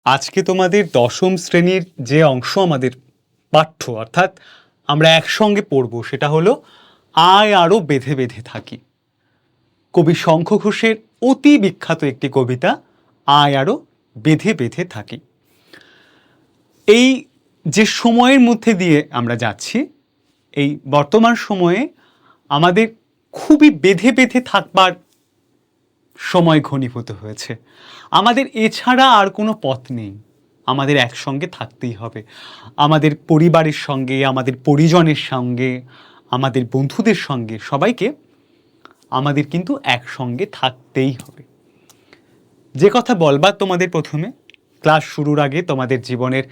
আজকে তোমাদের দশম শ্রেণীর যে অংশ আমাদের পাঠ্য অর্থাৎ আমরা একসঙ্গে পড়ব সেটা হলো আয় আরো বেঁধে বেঁধে থাকি। কবি শঙ্খ ঘোষের অতি বিখ্যাত একটি কবিতা আয় আরো বেঁধে বেঁধে থাকি। এই যে সময়ের মধ্যে দিয়ে আমরা যাচ্ছি, এই বর্তমান সময়ে আমাদের খুবই বেঁধে বেঁধে থাকবার সময় ঘনীভূত হয়েছে। আমাদের এছাড়া আর কোনো পথ নেই, আমাদের একসঙ্গে থাকতেই হবে। আমাদের পরিবারের সঙ্গে, আমাদের পরিজনের সঙ্গে, আমাদের বন্ধুদের সঙ্গে, সবাইকে আমাদের কিন্তু একসঙ্গে থাকতেই হবে। যে কথা বলবার তোমাদের প্রথমে, ক্লাস শুরুর আগে তোমাদের জীবনের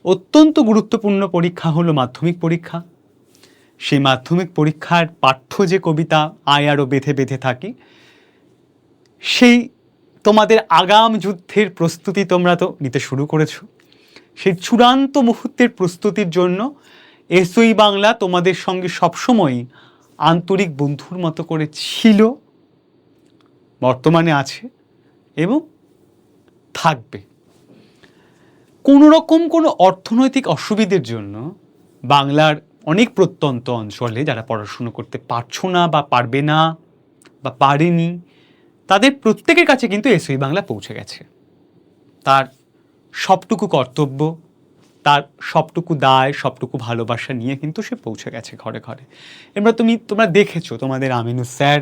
অত্যন্ত গুরুত্বপূর্ণ পরীক্ষা হলো মাধ্যমিক পরীক্ষা। সেই মাধ্যমিক পরীক্ষার পাঠ্য যে কবিতা আয় আরো বেঁধে বেঁধে থাকি, সেই তোমাদের আগাম যুদ্ধের প্রস্তুতি তোমরা তো নিতে শুরু করেছো। সেই চূড়ান্ত মুহূর্তের প্রস্তুতির জন্য এসওই বাংলা তোমাদের সঙ্গে সবসময় আন্তরিক বন্ধুর মতো করে ছিল, বর্তমানে আছে এবং থাকবে। কোনো রকম কোনো অর্থনৈতিক অসুবিধের জন্য বাংলার অনেক প্রত্যন্ত অঞ্চলে যারা পড়াশুনো করতে পারছো না বা পারবে না বা পারেনি, তাদের প্রত্যেকের কাছে কিন্তু এসওই বাংলা পৌঁছে গেছে। তার সবটুকু কর্তব্য, তার সবটুকু দায়, সবটুকু ভালোবাসা নিয়ে কিন্তু সে পৌঁছে গেছে ঘরে ঘরে। এবার তোমরা দেখেছো তোমাদের আমিনুস স্যার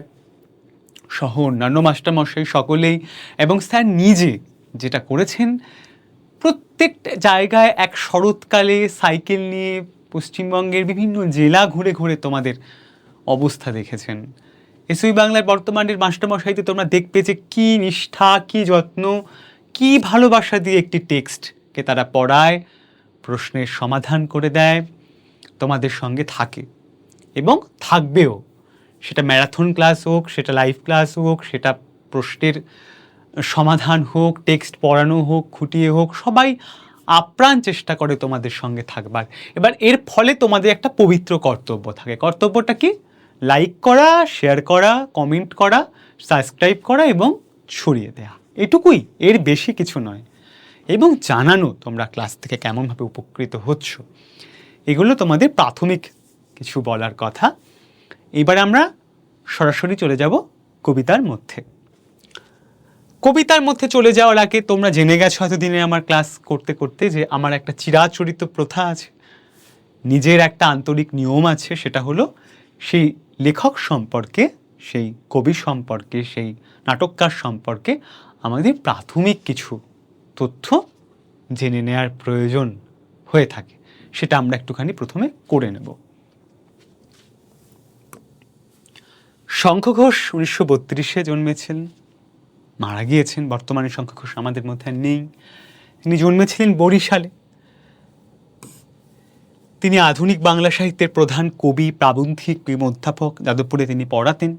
সহ অন্যান্য মাস্টারমশাই সকলেই এবং স্যার নিজে যেটা করেছেন, প্রত্যেকটা জায়গায় এক শরৎকালে সাইকেল নিয়ে পশ্চিমবঙ্গের বিভিন্ন জেলা ঘুরে ঘুরে তোমাদের অবস্থা দেখেছেন। এসওই বাংলার বর্তমানের মাস্টারমশাইতে তোমরা দেখবে যে কী নিষ্ঠা, কী যত্ন, কী ভালোবাসা দিয়ে একটি টেক্সটকে তারা পড়ায়, প্রশ্নের সমাধান করে দেয়, তোমাদের সঙ্গে থাকে এবং থাকবেও। সেটা ম্যারাথন ক্লাস হোক, সেটা লাইভ ক্লাস হোক, সেটা প্রশ্নের সমাধান হোক, টেক্সট পড়ানো হোক, খুঁটিয়ে হোক, সবাই আপ্রাণ চেষ্টা করে তোমাদের সঙ্গে থাকবার। এবার এর ফলে তোমাদের একটা পবিত্র কর্তব্য থাকে। কর্তব্যটা কি? লাইক করা, শেয়ার করা, কমেন্ট করা, সাবস্ক্রাইব করা এবং ছড়িয়ে দেয়া। এটুকুই, এর বেশি কিছু নয়। এবং জানানো তোমরা ক্লাস থেকে কেমনভাবে উপকৃত হচ্ছ। এগুলো তোমাদের প্রাথমিক কিছু বলার কথা। এবার আমরা সরাসরি চলে যাব কবিতার মধ্যে। কবিতার মধ্যে চলে যাওয়ার আগে তোমরা জেনে গেছো এতদিনে আমার ক্লাস করতে করতে যে আমার একটা চিরাচরিত প্রথা আছে, নিজের একটা আন্তরিক নিয়ম আছে। সেটা হলো সেই লেখক সম্পর্কে, সেই কবি সম্পর্কে, সেই নাটককার সম্পর্কে আমাদের প্রাথমিক কিছু তথ্য জেনে নেওয়ার প্রয়োজন হয়ে থাকে। সেটা আমরা একটুখানি প্রথমে করে নেব। শঙ্খ ঘোষ 1932-এ জন্মেছিলেন, মারা গিয়েছেন। বর্তমানে শঙ্খ ঘোষ আমাদের মধ্যে নেই। তিনি জন্মেছিলেন বরিশালে। তিনি আধুনিক বাংলা সাহিত্যের প্রধান কবি, প্রাবন্ধিক এবং অধ্যাপক। যাদবপুরে তিনি পড়াতেন।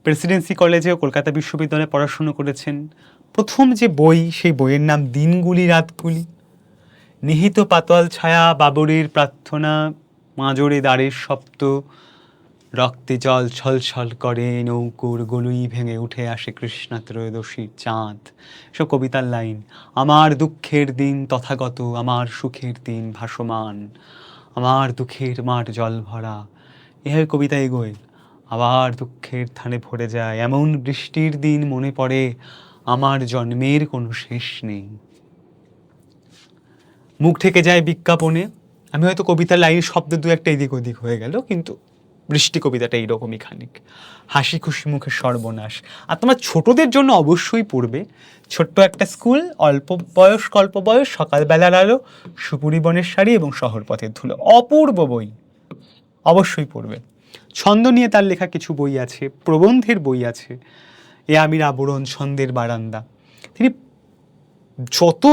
প্রেসিডেন্সি কলেজে ও কলকাতা বিশ্ববিদ্যালয়ে পড়াশুনো করেছেন। প্রথম যে বই, সেই বইয়ের নাম দিনগুলি রাতগুলি। নিহিত পাতোয়াল ছায়া, বাবরের প্রার্থনা, মাজরে দ্বারের শব্দ, রক্তে জল ছলছল করে, নৌকুর গলুই ভেঙে উঠে আসে কৃষ্ণা ত্রয়োদশীর চাঁদ। সব কবিতার লাইন। আমার দুঃখের দিন তথাগত, আমার সুখের দিন ভাসমান, আমার দুঃখের মাঠ জল ভরা। এভাবে কবিতা এগোয়। আবার দুঃখের থানে ভরে যায়, এমন বৃষ্টির দিন মনে পড়ে, আমার জন্মের কোনো শেষ নেই। মুখ ঢেকে যায় বিজ্ঞাপনে। আমি হয়তো কবিতার লাইন শব্দ দু একটা এদিক ওদিক হয়ে গেল, কিন্তু বৃষ্টি কবিতাটা এইরকমই খানিক। হাসি খুশি মুখে সর্বনাশ। আর তোমার ছোটদের জন্য অবশ্যই পড়বে। ছোট্ট একটা স্কুল, অল্প বয়স, সকালবেলার আলো, সুপুরিবনের শাড়ি এবং শহর পথের ধুলো। অপূর্ব বই, অবশ্যই পড়বে। ছন্দ নিয়ে তার লেখা কিছু বই আছে, প্রবন্ধের বই আছে। এ আমির আবরণ, ছন্দের বারান্দা। তিনি যত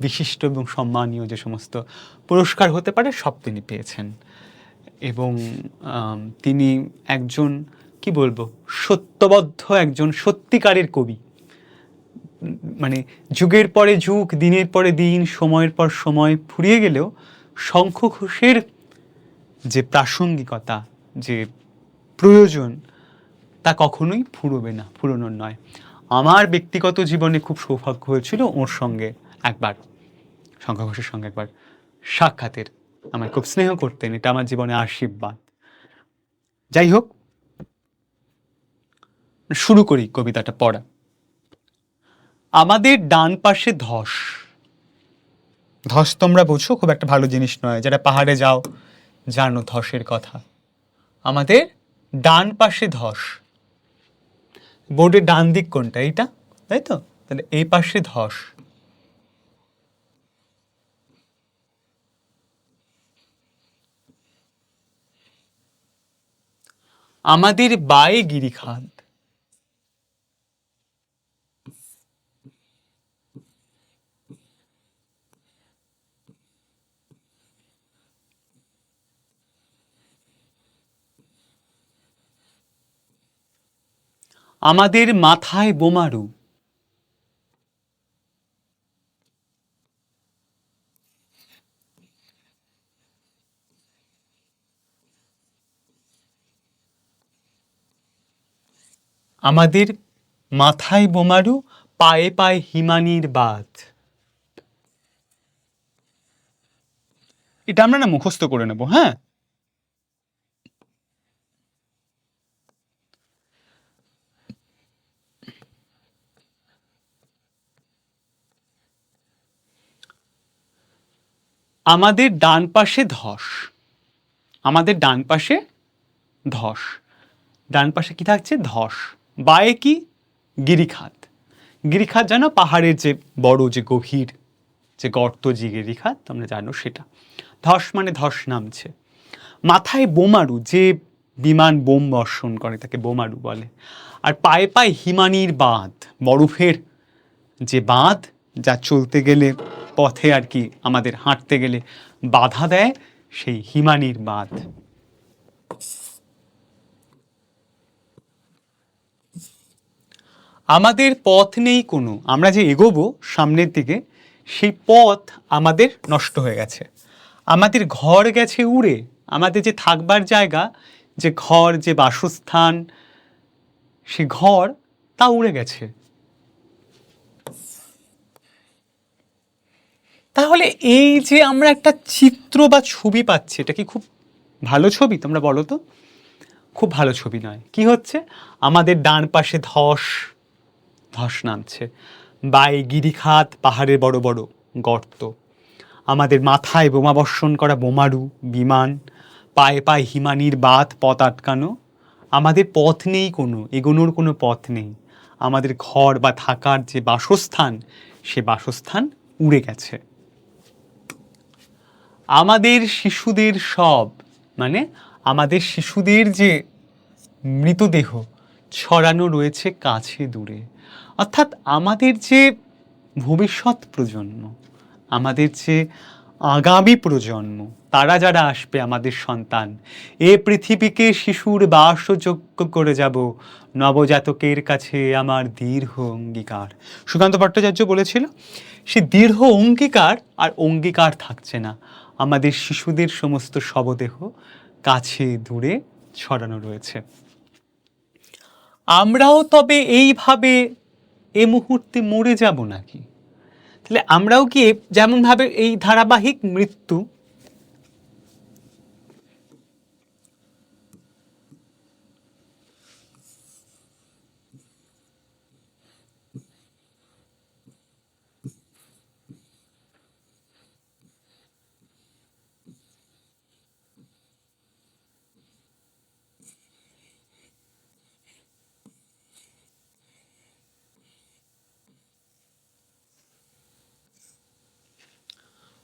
বিশিষ্ট এবং সম্মানীয় যে সমস্ত পুরস্কার হতে পারে সব তিনি পেয়েছেন। এবং তিনি একজন, কি বলবো, সত্যবদ্ধ একজন সত্যিকারের কবি। মানে যুগের পরে যুগ, দিনের পরে দিন, সময়ের পর সময় ফুরিয়ে গেলেও শঙ্খ ঘোষের যে প্রাসঙ্গিকতা, যে প্রয়োজন, তা কখনোই ফুরোবে না, ফুরোনোর নয়। আমার ব্যক্তিগত জীবনে খুব সৌভাগ্য হয়েছিল ওর সঙ্গে একবার, শঙ্খ ঘোষের সঙ্গে একবার সাক্ষাতের। আমার খুব স্নেহ করতেন, এটা আমার জীবনে আশীর্বাদ। যাই হোক, শুরু করি কবিতাটা পড়া। আমাদের ডান পাশে ধস। ধস তোমরা বোঝো, খুব একটা ভালো জিনিস নয়, যারা পাহাড়ে যাও জানো ধসের কথা। আমাদের ডান পাশে ধস। বোর্ডের ডান দিক কোনটা? এইটা, তাই তো? তাহলে এই পাশে ধস। আমাদের বায়ে গিরিখাত। আমাদের মাথায় বোমারু। আমাদের মাথায় বোমারু, পায়ে পায়ে হিমানির বাঁধ। এটা আমরা না মুখস্থ করে নেব, হ্যাঁ? আমাদের ডান পাশে ধস। আমাদের ডান পাশে ধস। ডান পাশে কি থাকছে? ধস। বায়ে কি? গিরিখাত। গিরিখাত জানো, পাহাড়ের যে বড় যে গভীর যে গর্ত, যে গিরিখাত তোমরা জানো সেটা। ধস মানে ধস নামছে। মাথায় বোমারু, যে বিমান বোম বর্ষণ করে তাকে বোমারু বলে। আর পায়ে পায়ে হিমানির বাঁধ, বরফের যে বাঁধ, যা চলতে গেলে পথে আর কি আমাদের হাঁটতে গেলে বাধা দেয়, সেই হিমানির বাঁধ। আমাদের পথ নেই কোনো, আমরা যে এগোবো সামনের দিকে সেই পথ আমাদের নষ্ট হয়ে গেছে। আমাদের ঘর গেছে উড়ে, আমাদের যে থাকবার জায়গা, যে ঘর, যে বাসস্থান, সে ঘর তা উড়ে গেছে। তাহলে এই যে আমরা একটা চিত্র বা ছবি পাচ্ছি, এটা কি খুব ভালো ছবি? তোমরা বলো তো। খুব ভালো ছবি নয়। কি হচ্ছে? আমাদের ডান পাশে ধস, ধস নামছে। বায়ে গিরিখাত, পাহাড়ের বড় বড় গর্ত। আমাদের মাথায় বোমা বর্ষণ করা বোমারু, বিমান। পায়ে পায়ে হিমানির বাঁধ, পথ আটকানো। আমাদের পথ নেই কোনো, এগোনোর কোনো পথ নেই। আমাদের ঘর বা থাকার যে বাসস্থান, সে বাসস্থান উড়ে গেছে। আমাদের শিশুদের সব, মানে আমাদের শিশুদের যে মৃতদেহ ছড়ানো রয়েছে কাছে দূরে। অর্থাৎ আমাদের যে ভবিষ্যৎ প্রজন্ম, আমাদের যে আগামী প্রজন্ম, তারা যারা আসবে, আমাদের সন্তান, এ পৃথিবীকে শিশুর বাসযোগ্য করে যাব, নবজাতকের কাছে আমার দৃঢ় অঙ্গীকার। সুকান্ত ভট্টাচার্য বলেছিল, সে দৃঢ় অঙ্গীকার আর অঙ্গীকার থাকছে না। আমাদের শিশুদের সমস্ত শবদেহ কাছে দূরে ছড়ানো রয়েছে। আমরাও তবে এইভাবে এ মুহূর্তে মরে যাব নাকি? তাহলে আমরাও কি যেমনভাবে এই ধারাবাহিক মৃত্যু,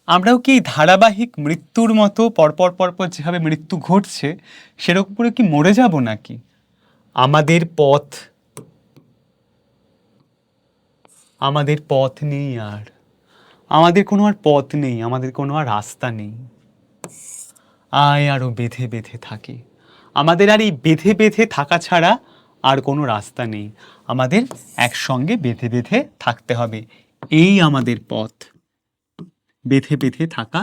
আমরাও কি ধারাবাহিক মৃত্যুর মতো পরপর পরপর যেভাবে মৃত্যু ঘটছে সেরকম করে কি মরে যাব নাকি? আমাদের পথ, আমাদের পথ নেই আর, আমাদের কোনো আর পথ নেই, আমাদের কোনো আর রাস্তা নেই। আয় আরো বেঁধে বেঁধে থাকি। আমাদের আর এই বেঁধে বেঁধে থাকা ছাড়া আর কোনো রাস্তা নেই। আমাদের একসঙ্গে বেঁধে বেঁধে থাকতে হবে, এই আমাদের পথ। বেঁধে বেঁধে থাকা,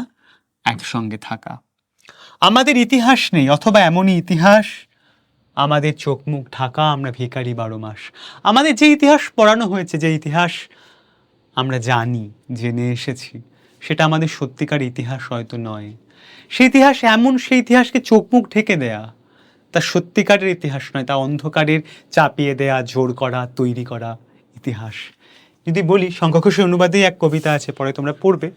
একসঙ্গে থাকা। আমাদের ইতিহাস নেই, অথবা এমনই ইতিহাস আমাদের চোখ মুখ ঢাকা, আমরা ভিখারি 12 মাস। আমাদের যে ইতিহাস পড়ানো হয়েছে, যে ইতিহাস আমরা জানি, জেনে এসেছি, সেটা আমাদের সত্যিকার ইতিহাস হয়তো নয়। সেই ইতিহাস এমন, সেই ইতিহাসকে চোখ মুখ ঢেকে দেয়া, তা সত্যিকারের ইতিহাস নয়, তা অন্ধকারের চাপিয়ে দেয়া, জোর করা, তৈরি করা ইতিহাস। যদি বলি, শঙ্খ ঘোষের অনুবাদেই এক কবিতা আছে, পরে তোমরা পড়বে।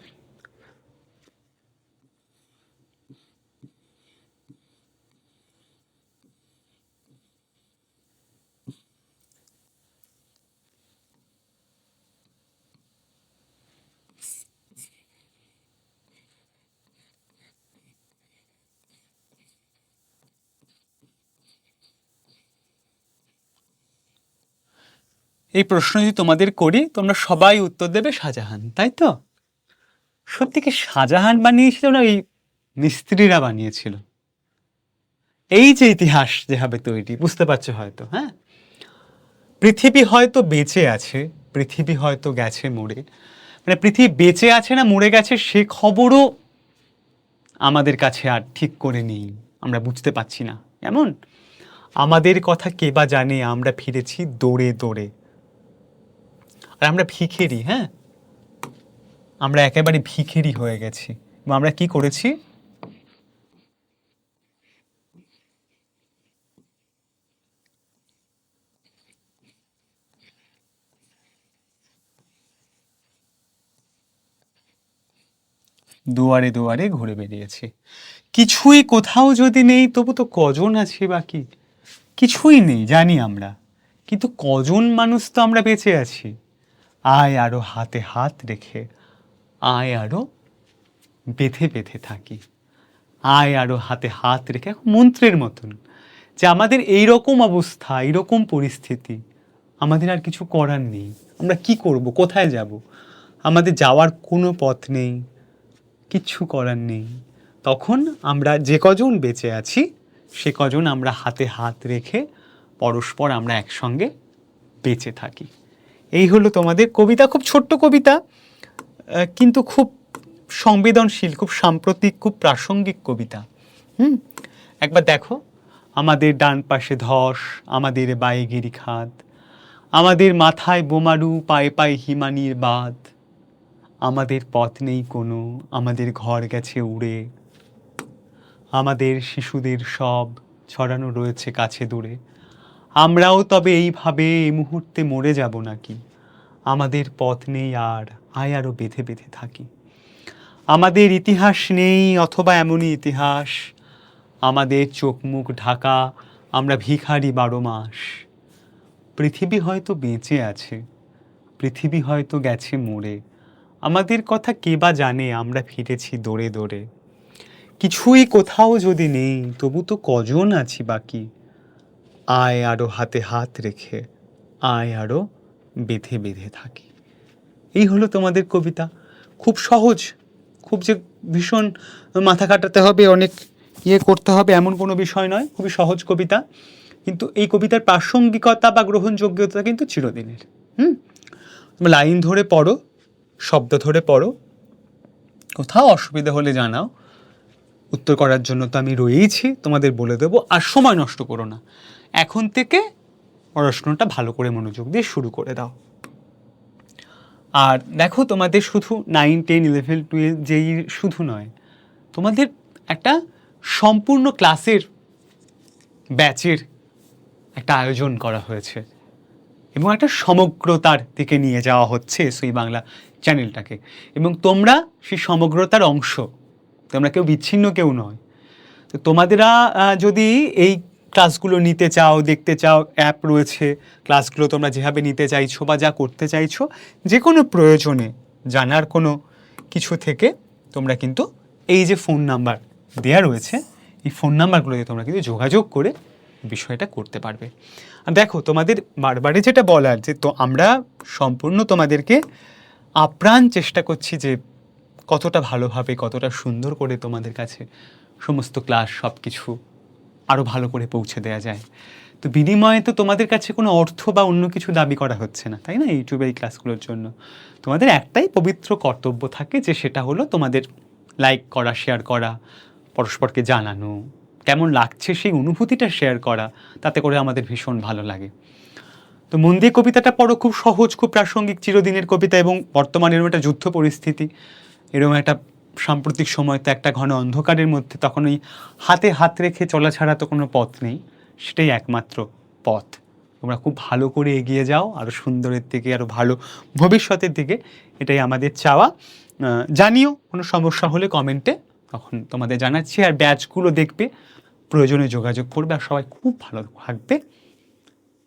এই প্রশ্ন যদি তোমাদের করি, তোমরা সবাই উত্তর দেবে শাহজাহান, তাই তো? সত্যি কি শাহজাহান বানিয়েছিল না এই মিস্ত্রিরা বানিয়েছিল? এই যে ইতিহাস যেভাবে তৈরি, বুঝতে পারছো হয়তো, হ্যাঁ? পৃথিবী হয়তো বেঁচে আছে, পৃথিবী হয়তো গেছে মরে, মানে পৃথিবী বেঁচে আছে না মরে গেছে সে খবরও আমাদের কাছে আর ঠিক করে নেই, আমরা বুঝতে পারছি না। এমন আমাদের কথা কে বা জানে, আমরা ফিরেছি দৌড়ে দৌড়ে। আর আমরা ভিখেরি, হ্যাঁ, আমরা একেবারে ভিখেরি হয়ে গেছি। এবং আমরা কি করেছি? দুয়ারে দুয়ারে ঘুরে বেরিয়েছি। কিছুই কোথাও যদি নেই, তবু তো কজন আছে বাকি? কিছুই নেই জানি আমরা, কিন্তু কজন মানুষ তো আমরা বেঁচে আছি। আয় আরো হাতে হাত রেখে, আয় আরো বেঁধে বেঁধে থাকি। আয় আরো হাতে হাত রেখে, মন্ত্রের মতন, যে আমাদের এই রকম অবস্থা, এইরকম পরিস্থিতি, আমাদের আর কিছু করার নেই। আমরা কি করব, কোথায় যাব? আমাদের যাওয়ার কোনো পথ নেই, কিচ্ছু করার নেই। তখন আমরা যে কজন বেঁচে আছি, সে কজন আমরা হাতে হাত রেখে পরস্পর আমরা একসঙ্গে বেঁচে থাকি। এই হলো তোমাদের কবিতা। খুব ছোট্ট কবিতা, কিন্তু খুব সংবেদনশীল, খুব সাম্প্রতিক, খুব প্রাসঙ্গিক কবিতা। একবার দেখো, আমাদের ডান পাশে ধস, আমাদের বায়ে গিরিখাত, আমাদের মাথায় বোমারু, পায়ে পায়ে হিমানির বাঁধ, আমাদের পথ নেই কোনো, আমাদের ঘর গেছে উড়ে, আমাদের শিশুদের সব ছড়ানো রয়েছে কাছে দূরে। আমরাও তবে এইভাবে এই মুহূর্তে মরে যাব নাকি? আমাদের পথ নেই আর, আয় আরও বেঁধে বেঁধে থাকি। আমাদের ইতিহাস নেই, অথবা এমনই ইতিহাস, আমাদের চোখ মুখ ঢাকা, আমরা ভিখারি 12 মাস। পৃথিবী হয়তো বেঁচে আছে, পৃথিবী হয়তো গেছে মরে, আমাদের কথা কে বা জানে, আমরা ফিরেছি দৌড়ে দৌড়ে। কিছুই কোথাও যদি নেই, তবু তো কজন আছি বাকি। আয় আরো হাতে হাত রেখে, আয় আরো বেঁধে বেঁধে থাকি। এই হলো তোমাদের কবিতা। খুব সহজ, খুব যে ভীষণ মাথা কাটাতে হবে, অনেক করতে হবে, এমন কোনো বিষয় নয়। খুবই সহজ কবিতা, কিন্তু এই কবিতার প্রাসঙ্গিকতা বা গ্রহণযোগ্যতা কিন্তু চিরদিনের। তুমি লাইন ধরে পড়ো, শব্দ ধরে পড়ো, কোথাও অসুবিধা হলে জানাও, উত্তর করার জন্য তো আমি রয়েইছি, তোমাদের বলে দেবো। আর সময় নষ্ট করো না, এখন থেকে পড়াশোনাটা ভালো করে মনোযোগ দিয়ে শুরু করে দাও। আর দেখো, তোমাদের শুধু 9, 10, 11, 12 যেই শুধু নয়, তোমাদের একটা সম্পূর্ণ ক্লাসের ব্যাচের একটা আয়োজন করা হয়েছে, এবং একটা সমগ্রতার দিকে নিয়ে যাওয়া হচ্ছে এসওই বাংলা চ্যানেলটাকে। এবং তোমরা সেই সমগ্রতার অংশ, তোমরা কেউ বিচ্ছিন্ন কেউ নয়। তো তোমাদেরা যদি এই ক্লাসগুলো নিতে চাও, দেখতে চাও, অ্যাপ রয়েছে, ক্লাসগুলো তোমরা যেভাবে নিতে চাইছো বা যা করতে চাইছো, যে কোনো প্রয়োজনে জানার কোনো কিছু থেকে তোমরা কিন্তু এই যে ফোন নাম্বার দেওয়া রয়েছে, এই ফোন নাম্বারগুলোতে তোমরা কিন্তু যোগাযোগ করে বিষয়টা করতে পারবে। আর দেখো, তোমাদের বারবারই যেটা বলার, যে তো আমরা সম্পূর্ণ তোমাদেরকে আপ্রাণ চেষ্টা করছি যে কতটা ভালোভাবে, কতটা সুন্দর করে তোমাদের কাছে সমস্ত ক্লাস সব কিছু আরও ভালো করে পৌঁছে দেওয়া যায়। তো বিনিময়ে তো তোমাদের কাছে কোনো অর্থ বা অন্য কিছু দাবি করা হচ্ছে না, তাই না? ইউটিউবে এই ক্লাসগুলোর জন্য তোমাদের একটাই পবিত্র কর্তব্য থাকে, যে সেটা হলো তোমাদের লাইক করা, শেয়ার করা, পরস্পরকে জানানো, কেমন লাগছে সেই অনুভূতিটা শেয়ার করা, তাতে করে আমাদের ভীষণ ভালো লাগে। তো মন দিয়ে কবিতাটা পড়ো, খুব সহজ, খুব প্রাসঙ্গিক, চিরদিনের কবিতা, এবং বর্তমানে এরকম একটা যুদ্ধ পরিস্থিতি, এরকম একটা সাম্প্রতিক সময়, তো একটা ঘন অন্ধকারের মধ্যে তখন ওই হাতে হাত রেখে চলা ছাড়া তো কোনো পথ নেই, সেটাই একমাত্র পথ। তোমরা খুব ভালো করে এগিয়ে যাও, আরও সুন্দরের দিকে, আরও ভালো ভবিষ্যতের দিকে, এটাই আমাদের চাওয়া। জানিও কোনো সমস্যা হলে কমেন্টে, তখন তোমাদের জানাচ্ছি। আর ব্যাচগুলো দেখবে, প্রয়োজনে যোগাযোগ করবে, আর সবাই খুব ভালো থাকবে।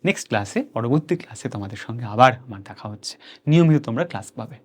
নেক্সট ক্লাসে, পরবর্তী ক্লাসে তোমাদের সঙ্গে আবার আমার দেখা হচ্ছে। নিয়মিত তোমরা ক্লাস পাবে।